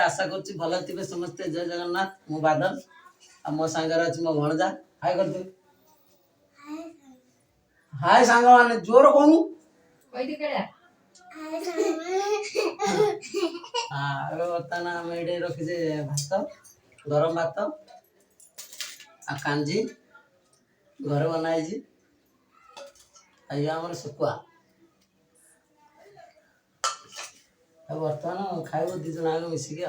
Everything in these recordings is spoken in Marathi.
आशा कर भल थे समस्ते। जय जगन्नाथ। मु बादल आ मो सांगे अच्छी मो भणजा। हाय कर दे। हाय सांग माने जोर कहू। हाँ अबे बर्तमान आम ये रखीजे भात गरम भात आ कांजी घर बनाई आम शुकुआ बर्तमान खाइब दी जन मिसिकी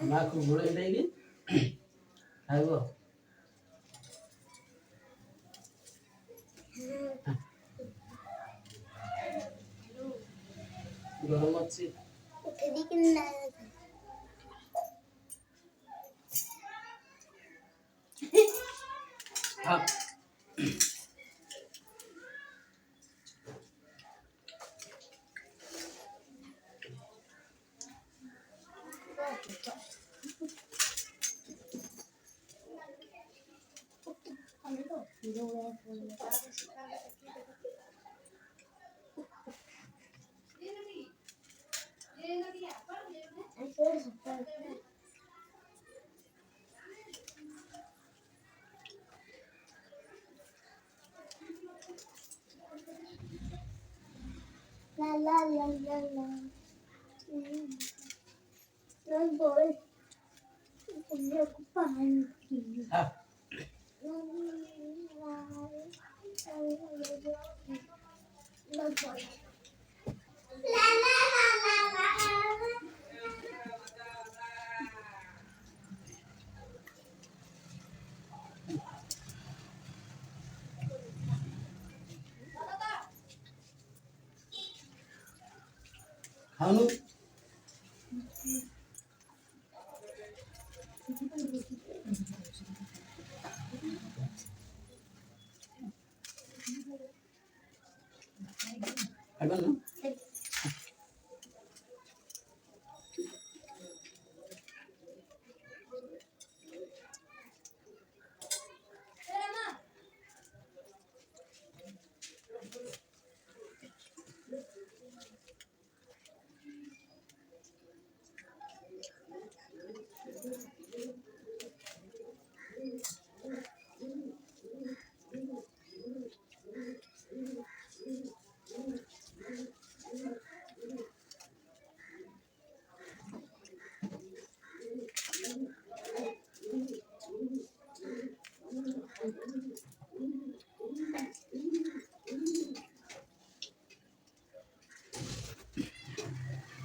माँ को गोड़े देगी खाइब गरम अच्छी हाँ La la la la la. Los boys. Yo ocupan. हाँ Los boys. La la la la la. खानु खाइब न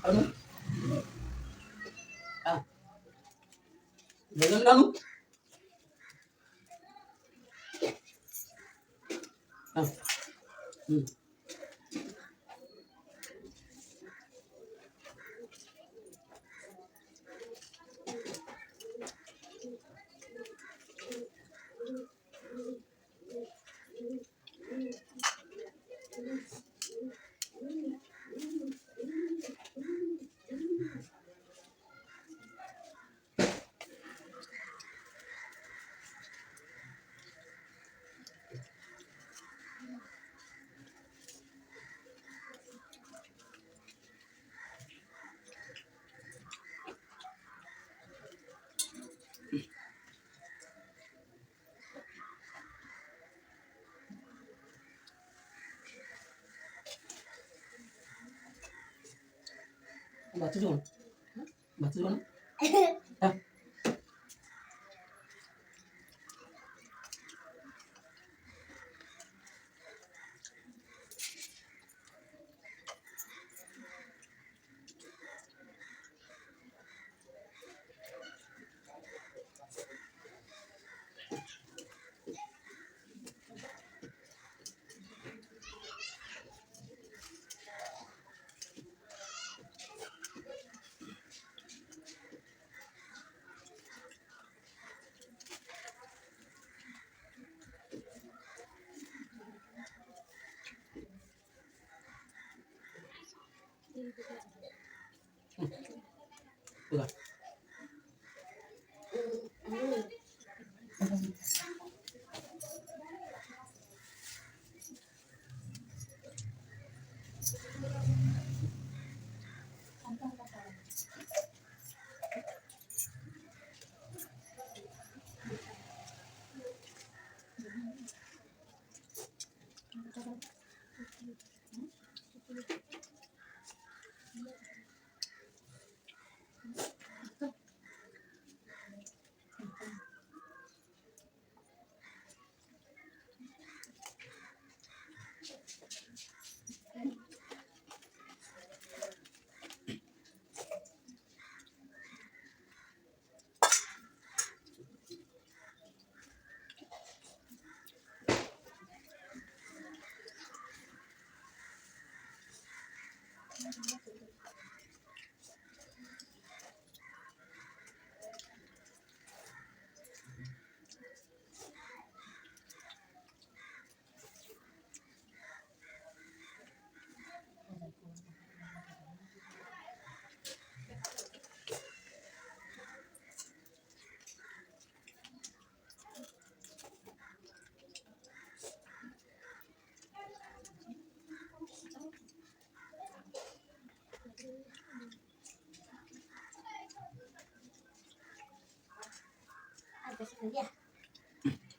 खानु हाँ जगन खानु हाँ बात जो ना हाँ पूरा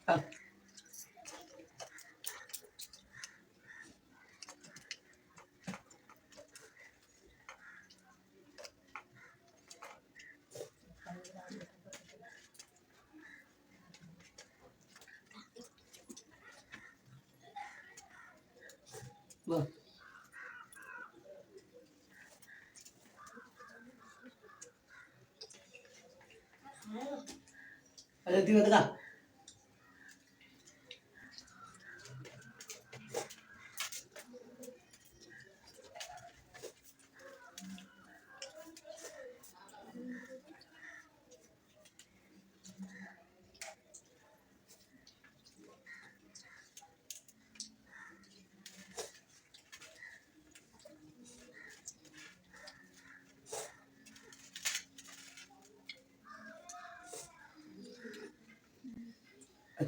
खा. बघ. अरे ती होत का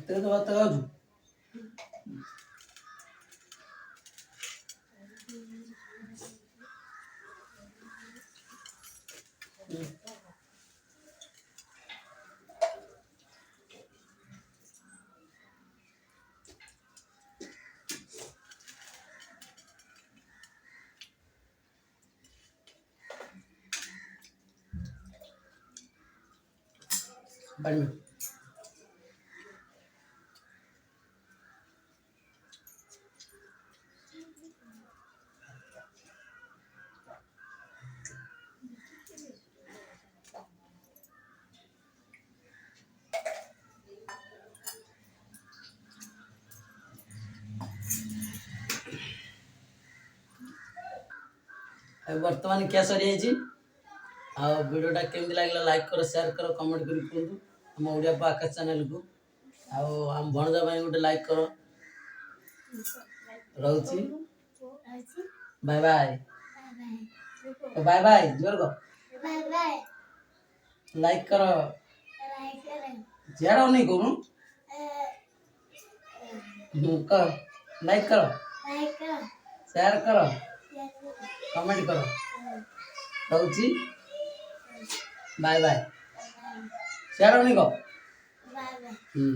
ते तो आता गाजू पाणी में. वर्तमान क्या सरी है आ वीडियोटा केमती लागला लाइक करो शेयर करो कमेंट करी कहतु हम ओडिया आकाश चैनल को आम भणजा भाई गोटे लाइक करो रहुची बाय बाय बाय बाय जोर को बाय बाय लाइक करो लाइक करें जेड़ा नहीं करूं कर लाइक करो लाइक करो शेयर करो शेयर करो कमेंट करो रहुची बाय बाय शेयर नहीं को बाय बाय